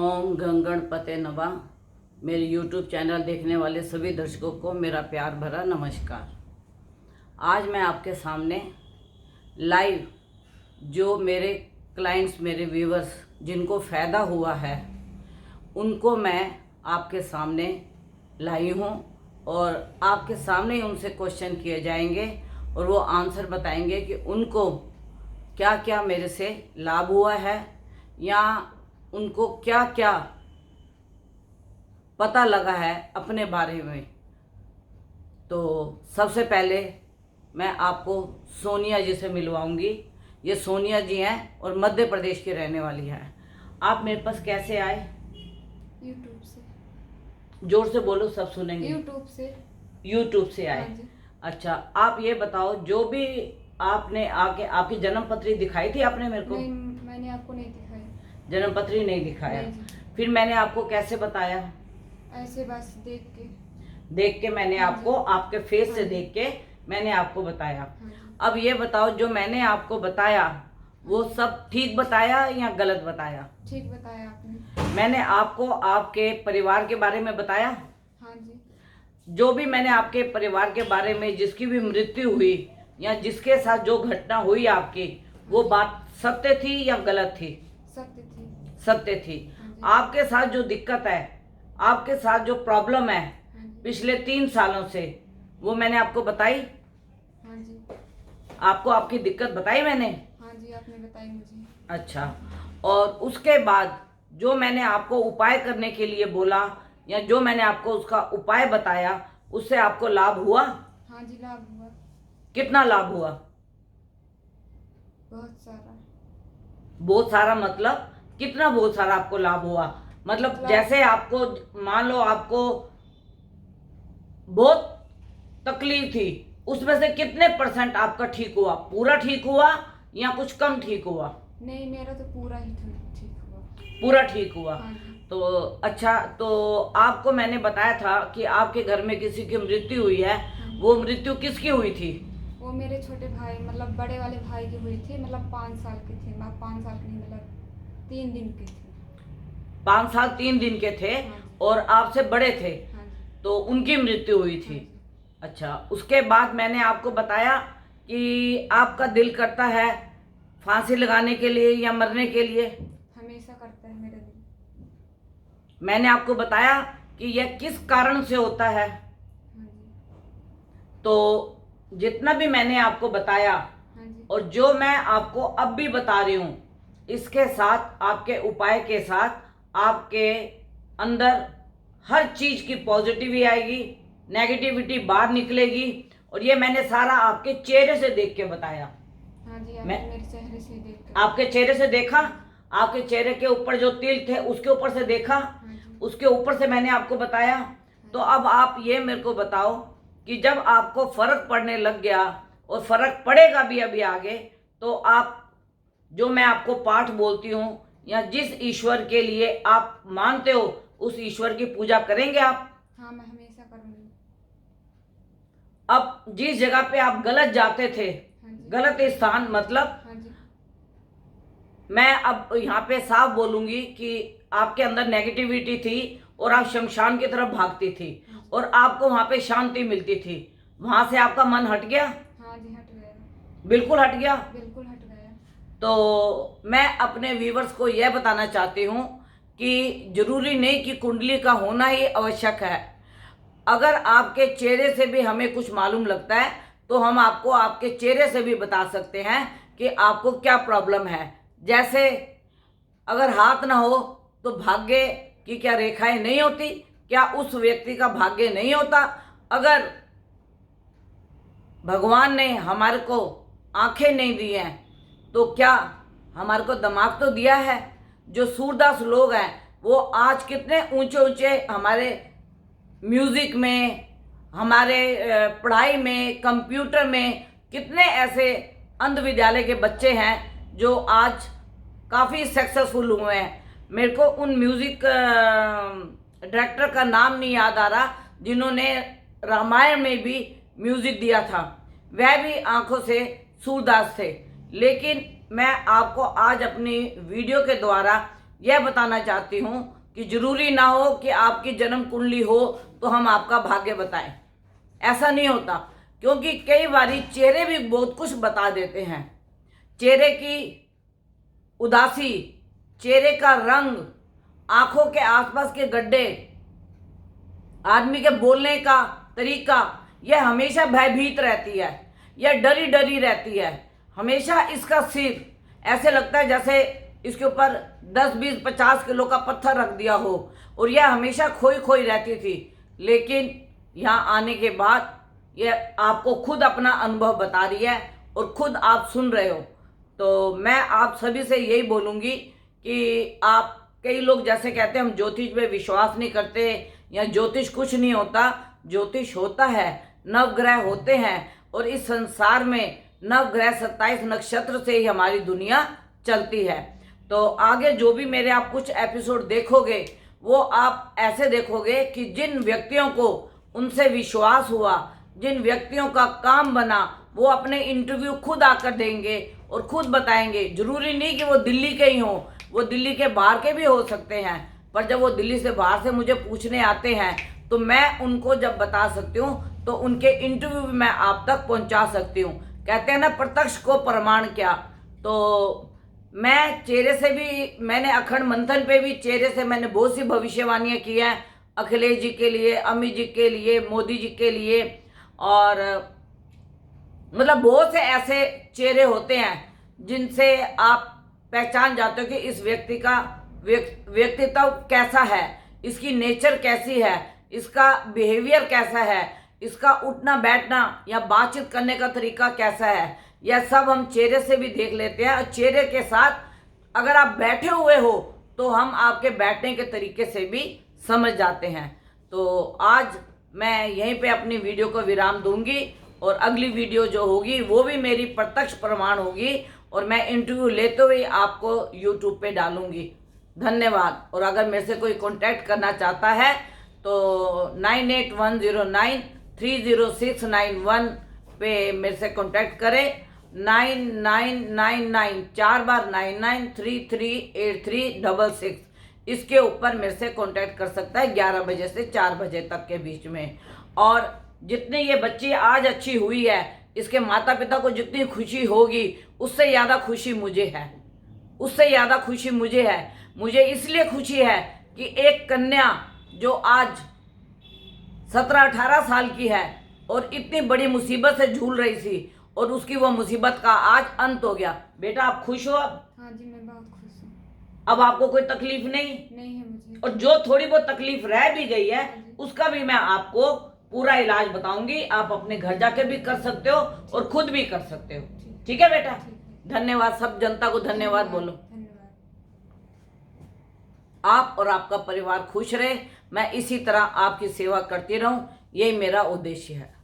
ओम गं गणपते नमः। मेरे YouTube चैनल देखने वाले सभी दर्शकों को मेरा प्यार भरा नमस्कार। आज मैं आपके सामने लाइव जो मेरे क्लाइंट्स, मेरे व्यूवर्स जिनको फ़ायदा हुआ है उनको मैं आपके सामने लाई हूँ और आपके सामने ही उनसे क्वेश्चन किए जाएंगे और वो आंसर बताएंगे कि उनको क्या क्या मेरे से लाभ हुआ है या उनको क्या क्या पता लगा है अपने बारे में। तो सबसे पहले मैं आपको सोनिया जी से मिलवाऊंगी। ये सोनिया जी हैं और मध्य प्रदेश की रहने वाली हैं। आप मेरे पास कैसे आए? यूट्यूब से। जोर से बोलो, सब सुनेंगे। यूट्यूब से आए। हाँ जी। अच्छा, आप ये बताओ, जो भी आपने आके आपकी जन्म पत्री दिखाई थी आपने मेरे को? नहीं, मैंने आपको नहीं दिखाया। जन्म पत्री नहीं दिखाया? नहीं। फिर मैंने आपको कैसे बताया? ऐसे बस देख के मैंने हाँ आपको आपके फेस हाँ से देख के मैंने आपको बताया। हाँ। अब ये बताओ, जो मैंने आपको बताया वो सब ठीक बताया या गलत बताया? ठीक बताया आपने। मैंने आपको आपके परिवार के बारे में बताया? हाँ जी। जो भी मैंने आपके परिवार के बारे में, जिसकी भी मृत्यु हुई या जिसके साथ जो घटना हुई आपकी, वो बात सत्य थी या गलत थी? सत्य थी। सत्य थी। आपके साथ जो दिक्कत है, आपके साथ जो प्रॉब्लम है पिछले 3 सालों से, वो मैंने आपको बताई? हाँ जी। आपको आपकी दिक्कत बताई मैंने? हाँ जी, आपने बताई मुझे। अच्छा, और उसके बाद जो मैंने आपको उपाय करने के लिए बोला या जो मैंने आपको उसका उपाय बताया, उससे आपको लाभ हुआ? हाँ जी, लाभ हुआ। कितना लाभ हुआ? बहुत सारा। बहुत सारा मतलब कितना? बहुत सारा आपको लाभ हुआ मतलब जैसे आपको, मान लो आपको बहुत तकलीफ थी, उसमें से कितने % आपका ठीक हुआ? पूरा ठीक हुआ या कुछ कम ठीक हुआ? नहीं, मेरा तो पूरा ही ठीक हुआ। पूरा ठीक हुआ। हाँ। तो अच्छा, तो आपको मैंने बताया था कि आपके घर में किसी की मृत्यु हुई है। वो मृत्यु किसकी हुई थी? वो मेरे छोटे भाई, मतलब बड़े वाले भाई की हुई थी। मतलब 5 साल के थे। 5 साल के नहीं, मतलब 3 दिन के थे। 5 साल 3 दिन के थे। हाँ। और आपसे बड़े थे। हाँ। तो उनकी मृत्यु हुई थी। हाँ। अच्छा, उसके बाद मैंने आपको बताया कि आपका दिल करता है फांसी लगाने के लिए या मरने के लिए? हमेशा करता है मेरा दिल। मैंने आपको बताया कि यह किस कारण से होता है? हाँ जी। तो जितना भी मैंने आपको बताया हाँ जी। और जो मैं आपको अब भी बता रही हूँ, इसके साथ, आपके उपाय के साथ, आपके अंदर हर चीज की पॉजिटिविटी आएगी, नेगेटिविटी बाहर निकलेगी। और ये मैंने सारा आपके चेहरे से देख के बताया। हाँ जी, मैं मेरे चेहरे से देख आपके चेहरे से देखा, आपके चेहरे के ऊपर जो तिल थे उसके ऊपर से देखा, उसके ऊपर से मैंने आपको बताया। तो अब आप ये मेरे को बताओ कि जब आपको फर्क पड़ने लग गया और फर्क पड़ेगा भी अभी आगे, तो आप जो मैं आपको पाठ बोलती हूँ या जिस ईश्वर के लिए आप मानते हो, उस ईश्वर की पूजा करेंगे आप? हाँ, मैं हमेशा करूँगी। अब जिस जगह पे आप गलत जाते थे, हाँ जी। गलत स्थान मतलब, हाँ जी। मैं अब यहाँ पे साफ बोलूंगी कि आपके अंदर नेगेटिविटी थी और आप शमशान की तरफ भागती थी और आपको वहाँ पे शांति मिलती थी। वहाँ से आपका मन हट गया? हाँ जी, हट गया। बिल्कुल हट गया। बिल्कुल हट गया। तो मैं अपने व्यूवर्स को यह बताना चाहती हूँ कि जरूरी नहीं कि कुंडली का होना ही आवश्यक है। अगर आपके चेहरे से भी हमें कुछ मालूम लगता है तो हम आपको आपके चेहरे से भी बता सकते हैं कि आपको क्या प्रॉब्लम है। जैसे अगर हाथ ना हो तो भाग्य की क्या रेखाएं नहीं होती? क्या उस व्यक्ति का भाग्य नहीं होता? अगर भगवान ने हमारे को आंखें नहीं दी हैं तो क्या हमारे को दिमाग तो दिया है? जो सूरदास लोग हैं वो आज कितने ऊंचे ऊंचे हमारे म्यूजिक में, हमारे पढ़ाई में, कंप्यूटर में, कितने ऐसे अंध विद्यालय के बच्चे हैं जो आज काफ़ी सक्सेसफुल हुए हैं। मेरे को उन म्यूजिक डायरेक्टर का नाम नहीं याद आ रहा जिन्होंने रामायण में भी म्यूजिक दिया था, वह भी आंखों से सूरदास थे। लेकिन मैं आपको आज अपनी वीडियो के द्वारा यह बताना चाहती हूँ कि जरूरी ना हो कि आपकी जन्म कुंडली हो तो हम आपका भाग्य बताएं। ऐसा नहीं होता, क्योंकि कई बारी चेहरे भी बहुत कुछ बता देते हैं। चेहरे की उदासी, चेहरे का रंग, आंखों के आसपास के गड्ढे, आदमी के बोलने का तरीका, यह हमेशा भयभीत रहती है, यह डरी डरी रहती है। हमेशा इसका सिर ऐसे लगता है जैसे इसके ऊपर 10, 20, 50 किलो का पत्थर रख दिया हो, और यह हमेशा खोई खोई रहती थी। लेकिन यहाँ आने के बाद यह आपको खुद अपना अनुभव बता रही है और खुद आप सुन रहे हो। तो मैं आप सभी से यही बोलूँगी कि आप, कई लोग जैसे कहते हैं हम ज्योतिष पे विश्वास नहीं करते या ज्योतिष कुछ नहीं होता। ज्योतिष होता है, नवग्रह होते हैं, और इस संसार में नवग्रह 27 नक्षत्र से ही हमारी दुनिया चलती है। तो आगे जो भी मेरे आप कुछ एपिसोड देखोगे वो आप ऐसे देखोगे कि जिन व्यक्तियों को उनसे विश्वास हुआ, जिन व्यक्तियों का काम बना, वो अपने इंटरव्यू खुद आकर देंगे और खुद बताएंगे। जरूरी नहीं कि वो दिल्ली के ही हों, वो दिल्ली के बाहर के भी हो सकते हैं, पर जब वो दिल्ली से बाहर से मुझे पूछने आते हैं तो मैं उनको जब बता सकती हूँ तो उनके इंटरव्यू भी मैं आप तक पहुँचा सकती हूँ। कहते हैं ना, प्रत्यक्ष को प्रमाण क्या। तो मैं चेहरे से भी, मैंने अखंड मंथन पे भी चेहरे से मैंने बहुत सी भविष्यवाणियाँ की हैं, अखिलेश जी के लिए, अमित जी के लिए, मोदी जी के लिए, और मतलब बहुत से ऐसे चेहरे होते हैं जिनसे आप पहचान जाते हो कि इस व्यक्ति का व्यक्तित्व कैसा है, इसकी नेचर कैसी है, इसका बिहेवियर कैसा है, इसका उठना बैठना या बातचीत करने का तरीका कैसा है। यह सब हम चेहरे से भी देख लेते हैं, और चेहरे के साथ अगर आप बैठे हुए हो तो हम आपके बैठने के तरीके से भी समझ जाते हैं। तो आज मैं यहीं पे अपनी वीडियो को विराम दूंगी, और अगली वीडियो जो होगी वो भी मेरी प्रत्यक्ष प्रमाण होगी, और मैं इंटरव्यू लेते हुए आपको यूट्यूब पे डालूंगी। धन्यवाद। और अगर मेरे से कोई कांटेक्ट करना चाहता है तो 9810930691 पे मेरे से कांटेक्ट करें। 9999 4 बार 99338366 इसके ऊपर मेरे से कांटेक्ट कर सकता है 11 बजे से 4 बजे तक के बीच में। और जितनी ये बच्ची आज अच्छी हुई है, इसके माता पिता को जितनी खुशी होगी उससे ज़्यादा खुशी मुझे है, उससे ज़्यादा खुशी मुझे है। मुझे इसलिए खुशी है कि एक कन्या जो आज 17-18 साल की है और इतनी बड़ी मुसीबत से झूल रही थी, और उसकी वो मुसीबत का आज अंत हो गया। बेटा आप खुश हो अब? हाँ जी, मैं बहुत खुश हूँ। अब आपको कोई तकलीफ नहीं नहीं है मुझे। और जो थोड़ी बहुत तकलीफ रह भी गई है उसका भी मैं आपको पूरा इलाज बताऊंगी। आप अपने घर जाकर भी कर सकते हो और खुद भी कर सकते हो। ठीक है बेटा? धन्यवाद। सब जनता को धन्यवाद बोलो। धन्यवाद। आप और आपका परिवार खुश रहे, मैं इसी तरह आपकी सेवा करती रहूं, यही मेरा उद्देश्य है।